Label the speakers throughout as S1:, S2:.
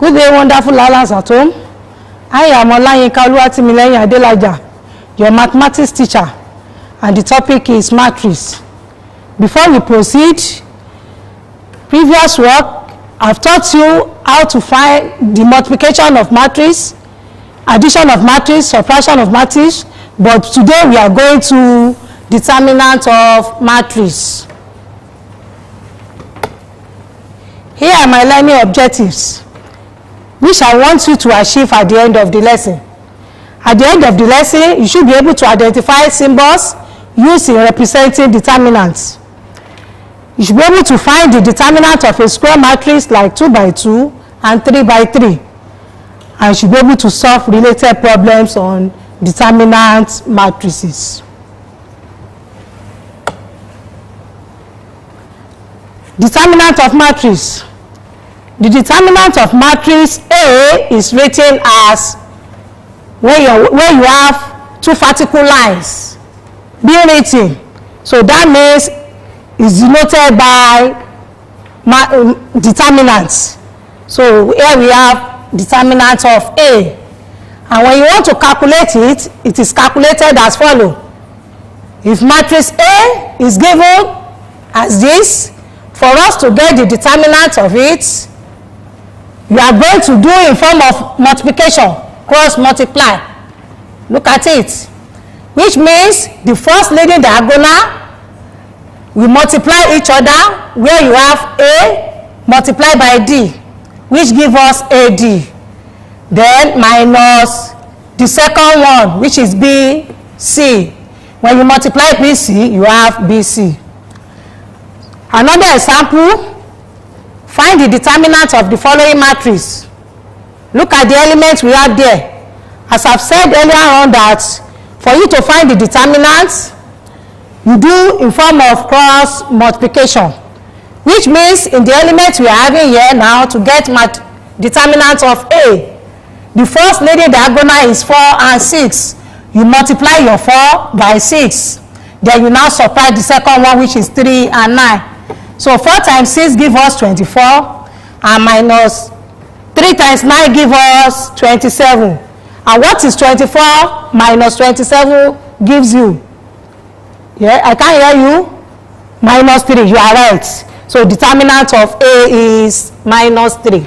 S1: Good day, wonderful learners at home. I am Olayinka Oluwatimileyin Adelaja, your mathematics teacher, and the topic is matrix. Before we proceed, previous work, I've taught you how to find the multiplication of matrix, addition of matrix, subtraction of matrix, but today we are going to determinant of matrix. Here are my learning objectives, which I want you to achieve at the end of the lesson. At the end of the lesson, you should be able to identify symbols used in representing determinants. You should be able to find the determinant of a square matrix like 2 by 2 and 3 by 3. And you should be able to solve related problems on determinant matrices. Determinant of matrix. The determinant of matrix A is written as where you have two vertical lines being written. So that means it's denoted by determinants. So here we have determinant of A. And when you want to calculate it, it is calculated as follows. If matrix A is given as this, for us to get the determinant of it, you are going to do in form of multiplication, cross multiply. Look at it. Which means the first leading diagonal will multiply each other, where you have A multiplied by D, which gives us AD. Then minus the second one, which is BC. When you multiply BC, you have BC. Another example, find the determinant of the following matrix. Look at the elements we have there. As I've said earlier on that for you to find the determinants, you do in form of cross multiplication, which means in the elements we are having here now, to get determinant of A, the first leading diagonal is 4 and 6. You multiply your 4 by 6. Then you now subtract the second one, which is 3 and 9. So 4 times 6 gives us 24, and minus 3 times 9 gives us 27. And what is 24 minus 27 gives you? Yeah, I can't hear you. Minus 3, you are right. So determinant of A is minus 3.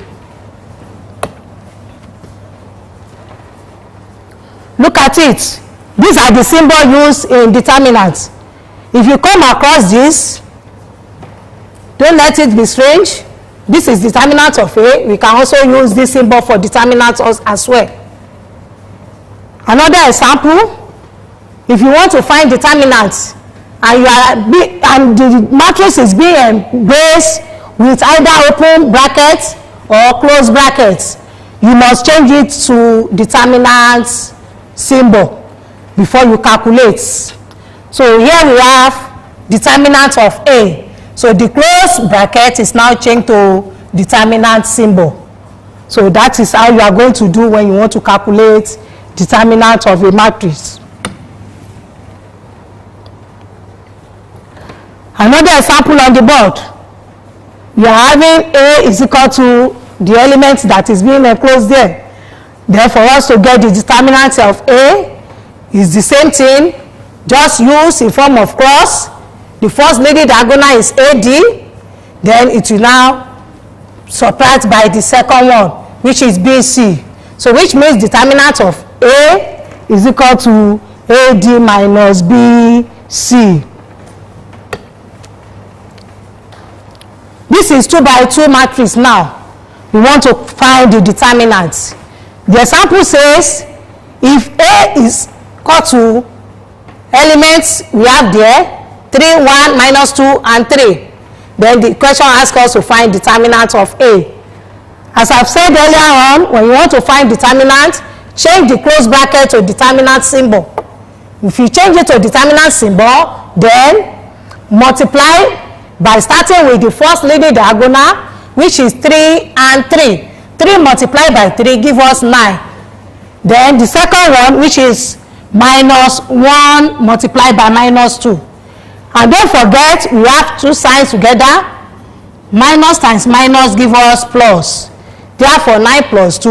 S1: Look at it. These are the symbols used in determinants. If you come across this, don't let it be strange. This is determinant of A. We can also use this symbol for determinant as well. Another example, if you want to find determinants and the matrix is being embraced with either open brackets or closed brackets, you must change it to determinant symbol before you calculate. So here we have determinant of A. So the closed bracket is now changed to determinant symbol. So that is how you are going to do when you want to calculate determinant of a matrix. Another example on the board. You are having A is equal to the element that is being enclosed there. Therefore, us to get the determinant of A is the same thing, just use in form of cross. The first leading diagonal is AD, then it will now subtract by the second one, which is BC. So which means determinant of A is equal to AD minus BC. This is 2 by 2 matrix now. We want to find the determinant. The example says if A is equal to elements we have there, 3, 1, minus 2, and 3. Then the question asks us to find determinant of A. As I've said earlier on, when you want to find determinant, change the closed bracket to determinant symbol. If you change it to determinant symbol, then multiply by starting with the first leading diagonal, which is 3 and 3. 3 multiplied by 3 gives us 9. Then the second one, which is minus 1 multiplied by minus 2. And don't forget, we have two signs together. Minus times minus gives us plus. Therefore, 9 plus 2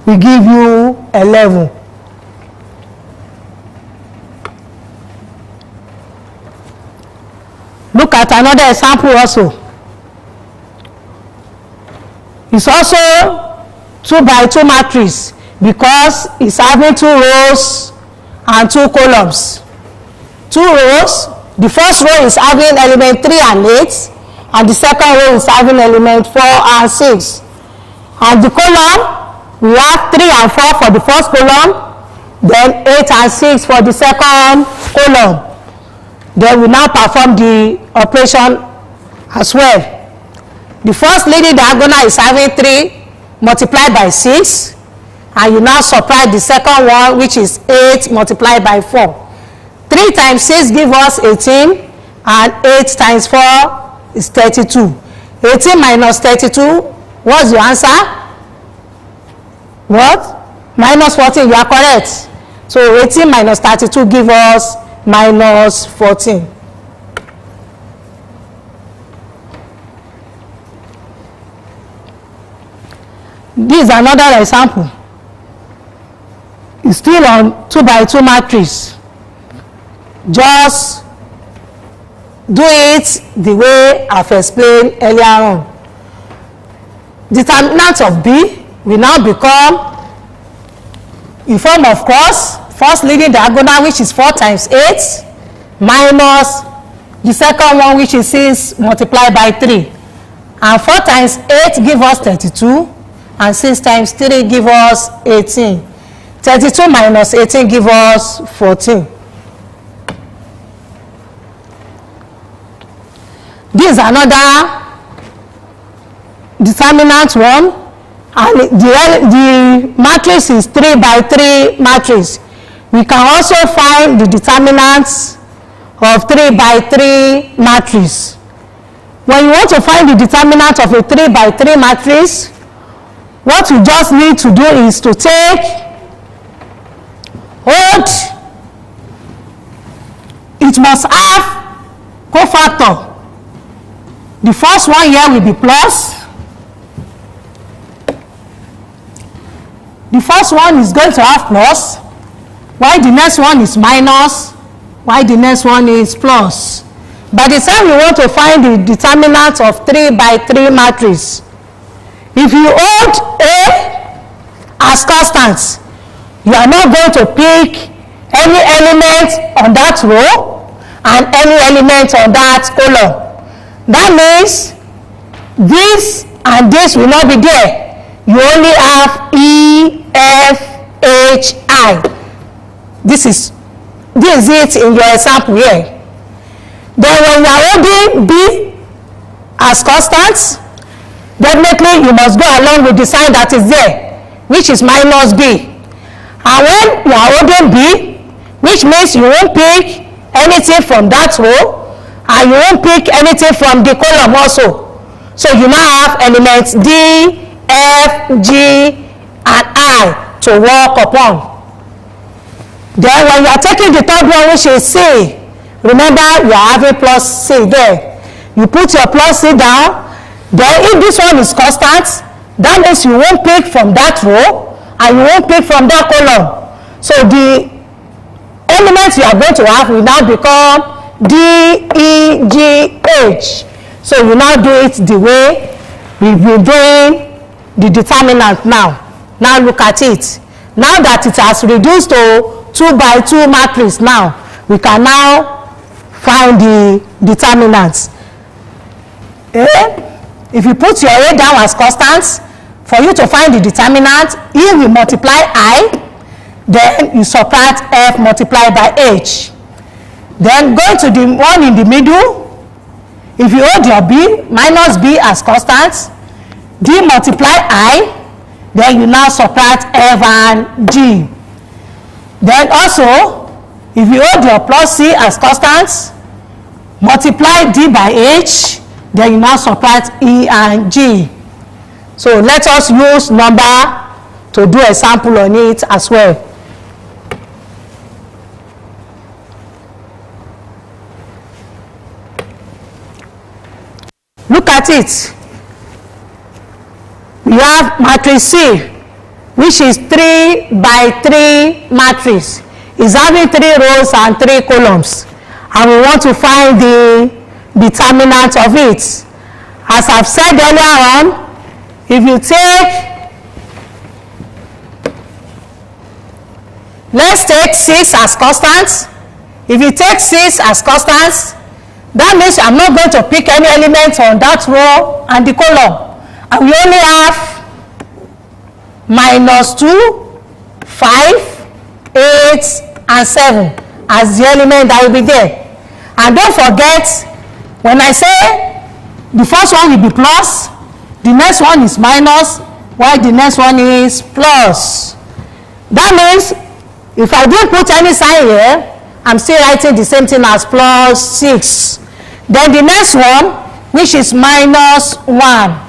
S1: will give you 11. Look at another example also. It's also 2 by 2 matrix because it's having 2 rows and 2 columns. 2 rows, the first row is having element 3 and 8, and the second row is having element 4 and 6. And the column, we have 3 and 4 for the first column, then 8 and 6 for the second column. Then we now perform the operation as well. The first leading diagonal is having 3 multiplied by 6, and you now subtract the second one, which is 8 multiplied by 4. 3 times 6 gives us 18, and 8 times 4 is 32. 18 minus 32, what's your answer? What? Minus 14, you are correct. So 18 minus 32 gives us minus 14. This is another example. It's still on 2 by 2 matrix. Just do it the way I've explained earlier on. Determinant of B will now become in form of cross, first leading diagonal, which is 4 times 8, minus the second one, which is 6 multiplied by 3. And 4 times 8 give us 32, and 6 times 3 give us 18. 32 minus 18 give us 14. This is another determinant one, and the matrix is 3 by 3 matrix. We can also find the determinants of 3 by 3 matrix. When you want to find the determinant of a 3 by 3 matrix, what you just need to do is to take odd, it must have cofactor. The first one here will be plus. The first one is going to have plus, while the next one is minus, while the next one is plus. By the time you want to find the determinant of 3 by 3 matrix, if you hold A as constant, you are not going to pick any element on that row and any element on that column. That means this and this will not be there. You only have E, F, H, I. This is it in your example here. Then when you are holding B as constant, definitely you must go along with the sign that is there, which is minus B. And when you are holding B, which means you won't pick anything from that row, and you won't pick anything from the column also. So you now have elements D, F, G, and I to work upon. Then when you are taking the third one, which is C, remember you are having plus C there. You put your plus C down. Then if this one is constant, that means you won't pick from that row and you won't pick from that column. So the elements you are going to have will now become D, E, G, H. So you now do it the way we've been doing the determinant now. Now look at it. Now that it has reduced to 2 by 2 matrix now, we can now find the determinants. If you put your A down as constant, for you to find the determinant, E will multiply I, then you subtract F multiplied by H. Then going to the one in the middle, if you hold your B, minus B as constant, D multiply I, then you now subtract F and G. Then also, if you hold your plus C as constant, multiply D by H, then you now subtract E and G. So let us use number to do a sample on it as well. Look at it. We you have matrix C, which is 3 by 3 matrix. It's having 3 rows and 3 columns. And we want to find the determinant of it. As I've said earlier on, if you take, let's take 6 as constant. If you take 6 as constant, that means I'm not going to pick any element on that row and the column. And we only have -2, 5, 8, and 7 as the element that will be there. And don't forget, when I say the first one will be plus, the next one is minus, while the next one is plus. That means if I don't put any sign here, I'm still writing the same thing as plus 6. Then the next one, which is -1.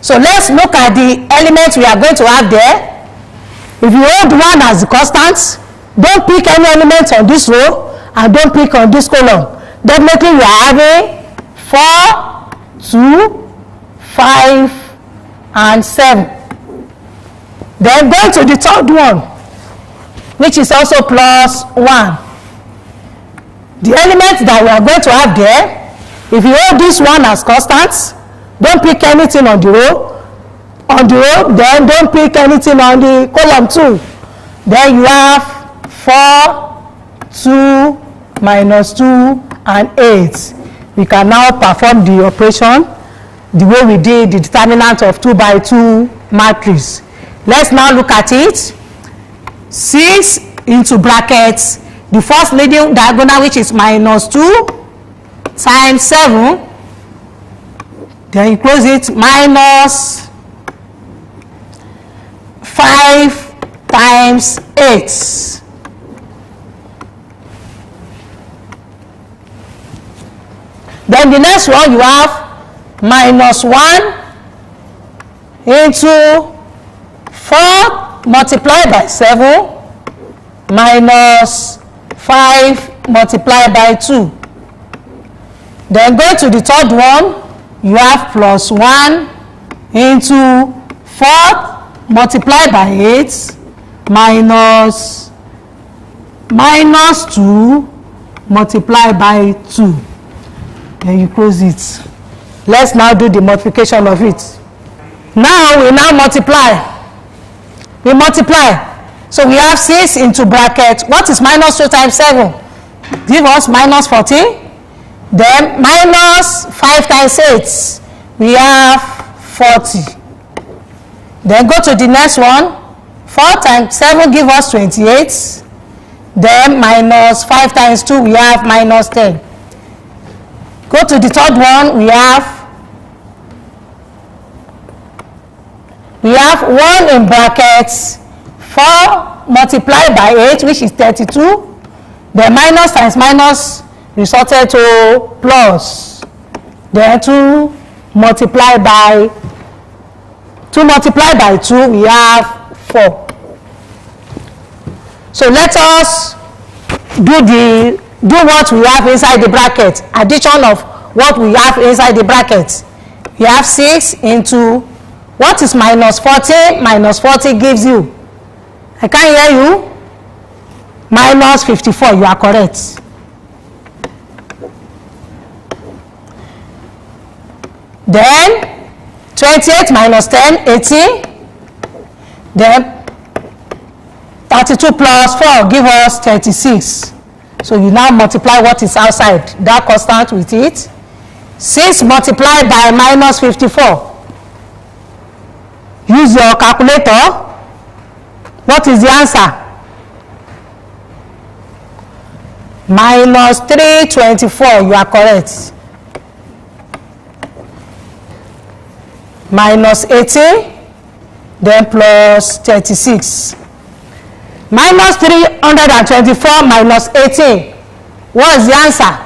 S1: So let's look at the elements we are going to have there. If you hold 1 as the constant, don't pick any element on this row and don't pick on this column. Definitely we are having 4, 2, 5, and 7. Then going to the third one, which is also +1. The elements that we are going to have there, if you hold this one as constant, don't pick anything on the row. Then don't pick anything on the column too. Then you have 4, 2, -2, and 8. We can now perform the operation the way we did the determinant of 2 by 2 matrix. Let's now look at it. 6 into brackets, the first leading diagonal, which is -2 times 7, then you close it, -5 times 8. Then the next one, you have -1 into 4 multiplied by 7 -5 multiplied by 2. Then go to the third one, you have +1 into 4 multiplied by 8 -2 multiplied by 2. Then you close it. Let's now do the multiplication of it. Now we now multiply. We multiply. So we have 6 into bracket. What is -2 times 7? Give us -14. Then -5 times 8. We have 40. Then go to the next one. 4 times 7 give us 28. Then -5 times 2 we have -10. Go to the third one, we have 1 in brackets, 4 multiplied by 8, which is 32. Then minus times minus resulted to plus. Then 2 multiplied by 2, we have 4. So let us do what we have inside the bracket, addition of what we have inside the bracket. We have 6 into, what is -40? -40 gives you, I can't hear you, -54, you are correct. Then 28 minus 10, 18. Then 32 plus 4 give us 36. So you now multiply what is outside that constant with it. 6 multiplied by -54. Use your calculator. What is the answer? -324. You are correct. -18, then plus 36. -324 minus 18. What is the answer?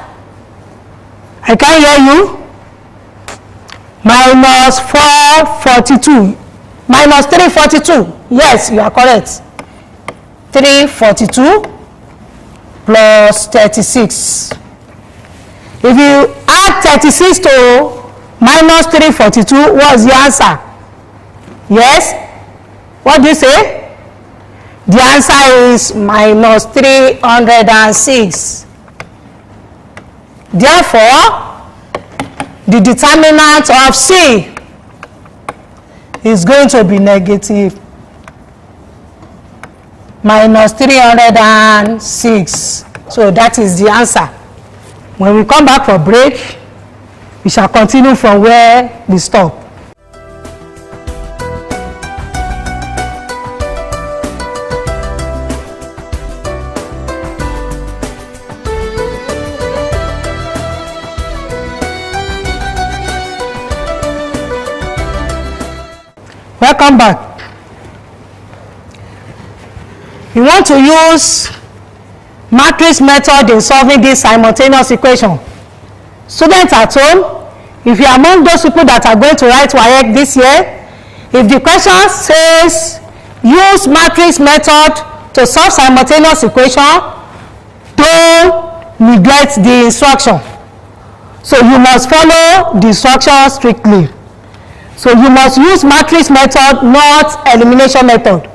S1: I can't hear you. -442. -342. Yes, you are correct. 342 plus 36. If you add 36 to -342, what's the answer? Yes? What do you say? The answer is minus 306. Therefore, the determinant of C is going to be negative minus 306. So that is the answer. When we come back for break, we shall continue from where we stop. Welcome back. You want to use matrix method in solving this simultaneous equation. Students at home, if you are among those people that are going to write WAEC this year, if the question says use matrix method to solve simultaneous equation, don't neglect the instruction. So you must follow the instruction strictly. So you must use matrix method, not elimination method.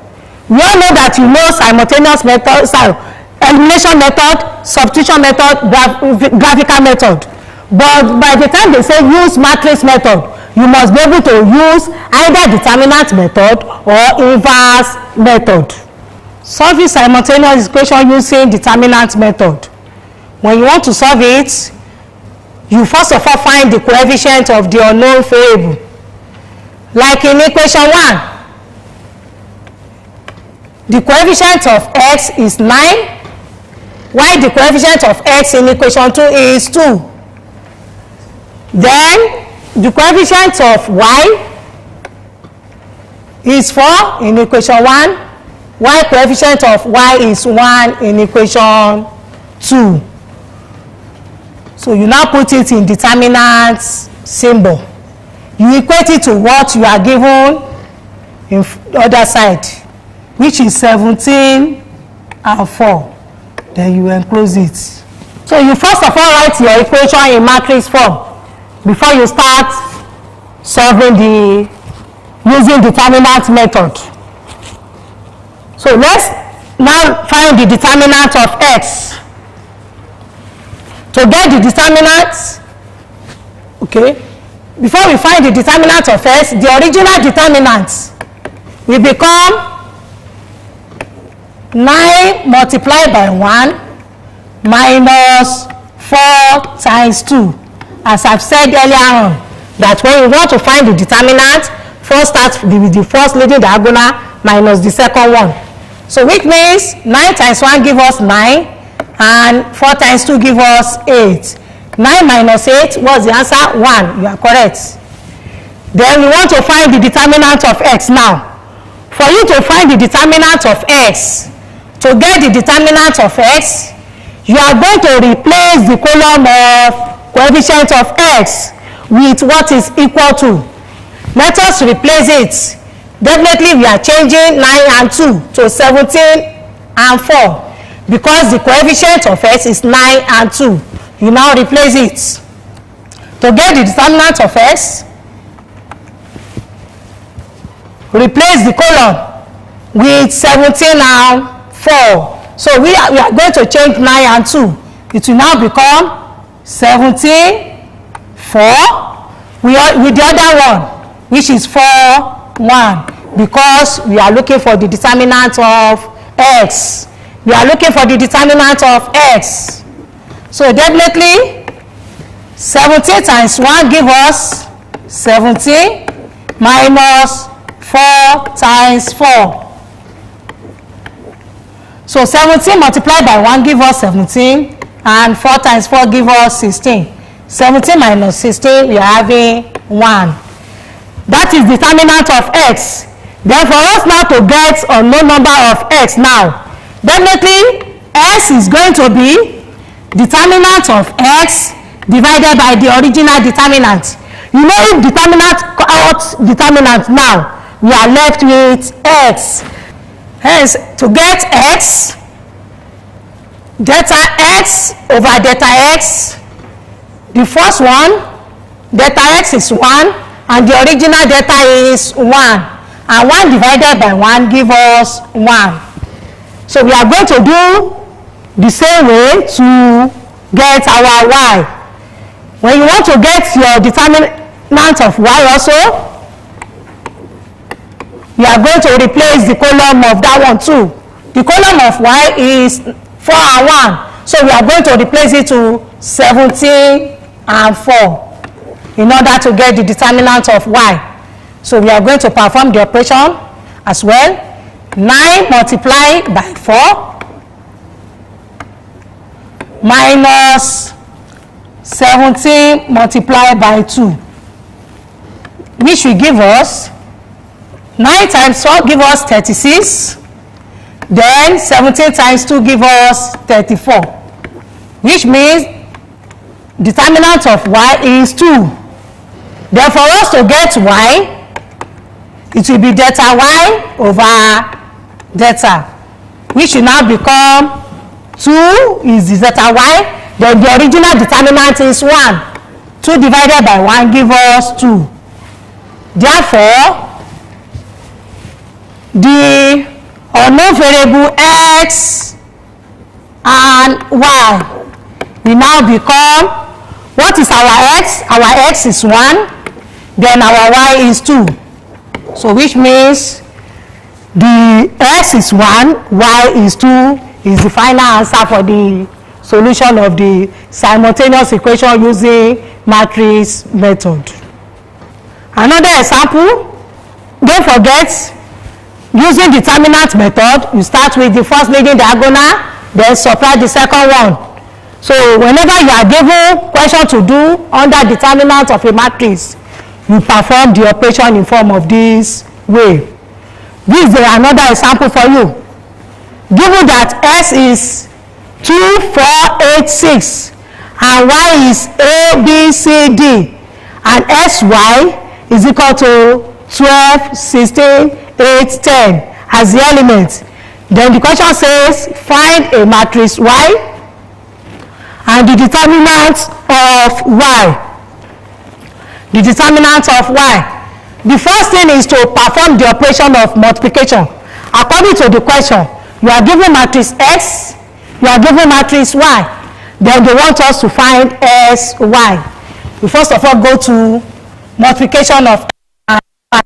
S1: We all know that you know simultaneous method, elimination method, substitution method, graphical method. But by the time they say use matrix method, you must be able to use either determinant method or inverse method. Solving simultaneous equation using determinant method. When you want to solve it, you first of all find the coefficient of the unknown variable. Like in equation 1, the coefficient of x is 9, while the coefficient of x in equation 2 is 2. Then the coefficient of y is 4 in equation 1, while coefficient of y is 1 in equation 2. So you now put it in determinant symbol. You equate it to what you are given in the other side, which is 17 and 4. Then you enclose it. So you first of all write your equation in matrix form before you start solving using determinant method. So let's now find the determinant of x. To get the determinant, okay, before we find the determinant of x, the original determinant will become 9 multiplied by 1 minus 4 times 2. As I've said earlier on, that when you want to find the determinant, first start with the first leading diagonal minus the second one. So which means 9 times 1 give us 9 and 4 times 2 give us 8. 9 minus 8, what's the answer? 1. You are correct. Then we want to find the determinant of x now. For you to find the determinant of x, to get the determinant of x, you are going to replace the column of coefficient of x with what is equal to. Let us replace it. Definitely we are changing 9 and 2 to 17 and 4 because the coefficient of x is 9 and 2. You now replace it. To get the determinant of x, replace the column with 17 and 4. So we are going to change 9 and 2. It will now become 17, 4, with the other one, which is 4, 1, because we are looking for the determinant of x. We are looking for the determinant of x. So definitely 17 times 1 give us 17 minus 4 times 4. So 17 multiplied by 1 give us 17 and 4 times 4 give us 16. 17 minus 16 we are having 1. That is determinant of x. Then for us now to get unknown number of x now, definitely s is going to be determinant of x divided by the original determinant. You know, if determinant out determinant now, we are left with x. Hence, to get x, delta x over delta x, the first one, delta x is 1 and the original delta is 1. and 1 divided by 1 give us 1. So we are going to do the same way to get our y. When you want to get your determinant of y also, you are going to replace the column of that one too. The column of y is 4 and 1. So we are going to replace it to 17 and 4 in order to get the determinant of y. So we are going to perform the operation as well. 9 multiplied by 4 minus 17 multiplied by 2, which will give us 9 times 4 give us 36. Then 17 times 2 give us 34, which means determinant of y is 2. Then for us to get y, it will be delta y over delta, which will now become 2 is the delta y. Then the original determinant is 1. 2 divided by 1 give us 2. Therefore, the unknown variable x and y will now become, what is our x? Our x is 1, then our y is 2. So which means the x is 1, y is 2 is the final answer for the solution of the simultaneous equation using matrix method. Another example, don't forget, using determinant method, you start with the first leading diagonal, then subtract the second one. So whenever you are given question to do under determinant of a matrix, you perform the operation in form of this way. This is another example for you. Given that s is 2, 4, 8, 6 and y is a, b, c, d and sy is equal to 12, 16, 8, 10 as the element, then the question says find a matrix y and the determinant of y. The determinant of y. The first thing is to perform the operation of multiplication. According to the question, you are given matrix x, you are given matrix y, then they want us to find sy. We first of all go to multiplication of x and y.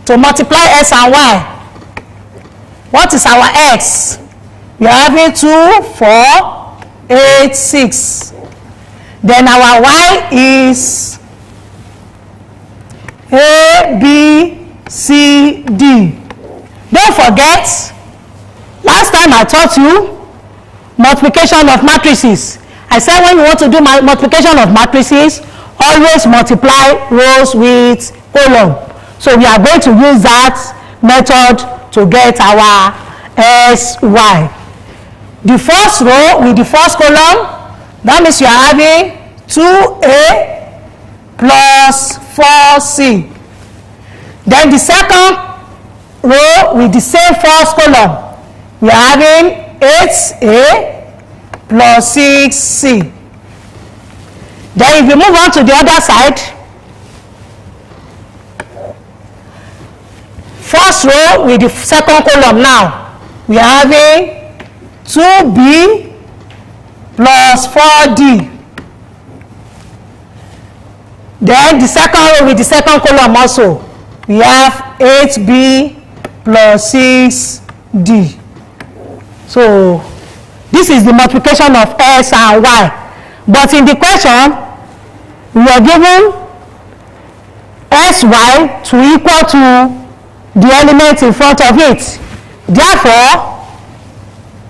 S1: To multiply s and y, what is our x? We are having 2, 4, 8, 6. Then our y is a, b, c, d. Don't forget, last time I taught you multiplication of matrices. I said when you want to do multiplication of matrices, always multiply rows with column. So we are going to use that method to get our sy. The first row with the first column, that means you are having 2a plus 4c. Then the second row with the same first column, we are having 8a plus 6c. Then if you move on to the other side, first row with the second column now, we are having 2b plus 4d. Then the second row with the second column also, we have 8b plus 6d. So this is the multiplication of s and y. But in the question, we are given sy to equal to the element in front of it. Therefore,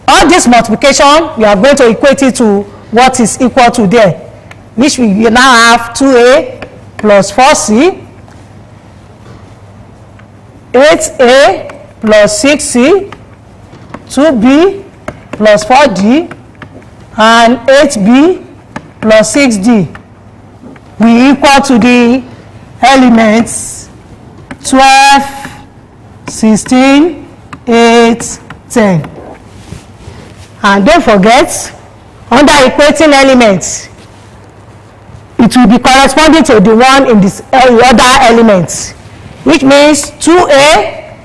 S1: all this multiplication, we are going to equate it to what is equal to there, which we now have 2a plus 4c, 8a plus 6c, 2b plus 4d, and 8b plus 6d. We equal to the elements 12, 16, 8, 10. And don't forget, under equating elements, it will be corresponding to the one in this other elements. which means 2a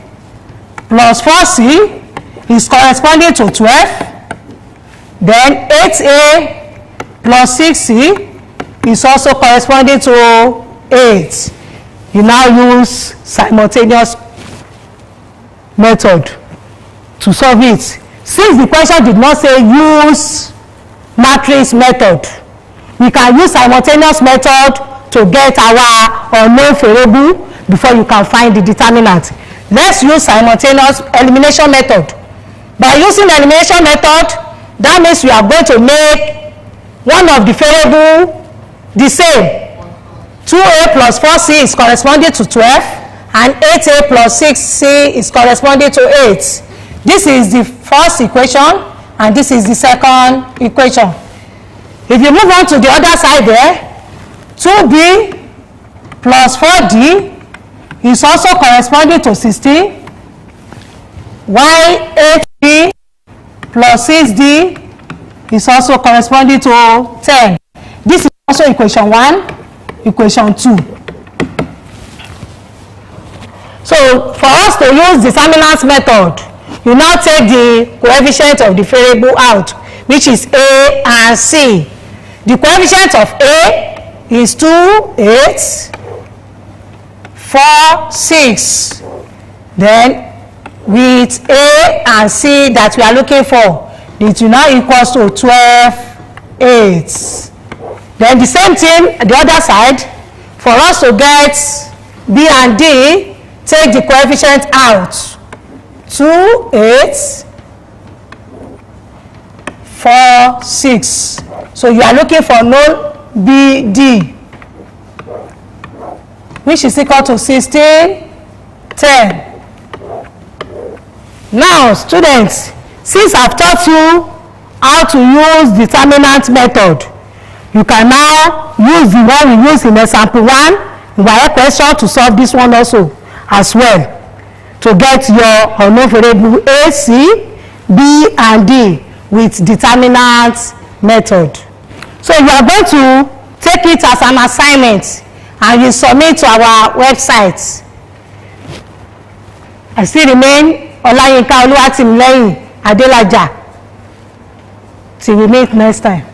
S1: plus 4c is corresponding to 12. Then 8a plus 6c is also corresponding to 8. You now use simultaneous method to solve it. Since the question did not say use matrix method, we can use simultaneous method to get our unknown variable before you can find the determinant. Let's use simultaneous elimination method. By using elimination method, that means we are going to make one of the variable the same. 2a plus 4c is corresponding to 12, and 8a plus 6c is corresponding to 8. This is the first equation, and this is the second equation. If you move on to the other side there, 2b plus 4d is also corresponding to 16, while 8b plus 6d is also corresponding to 10. This is also equation 1, equation 2. So for us to use determinant method, you now take the coefficient of the variable out, which is a and c. The coefficient of a is 2, 8, 4, 6. Then with a and c that we are looking for, it will now equals to 12, 8. Then the same thing the other side. For us to get b and d, take the coefficient out. 2, 8, 4, 6. So you are looking for known BD, which is equal to 16, 10. Now, students, since I've taught you how to use determinant method, you can now use the one we use in example 1 in our question to solve this one also as well, to get your unknown variable A, C, B, and D with determinant method. So you are going to take it as an assignment and you submit to our website. I still remain Olayinka Oluwatimileyin Adelaja. Till we meet next time.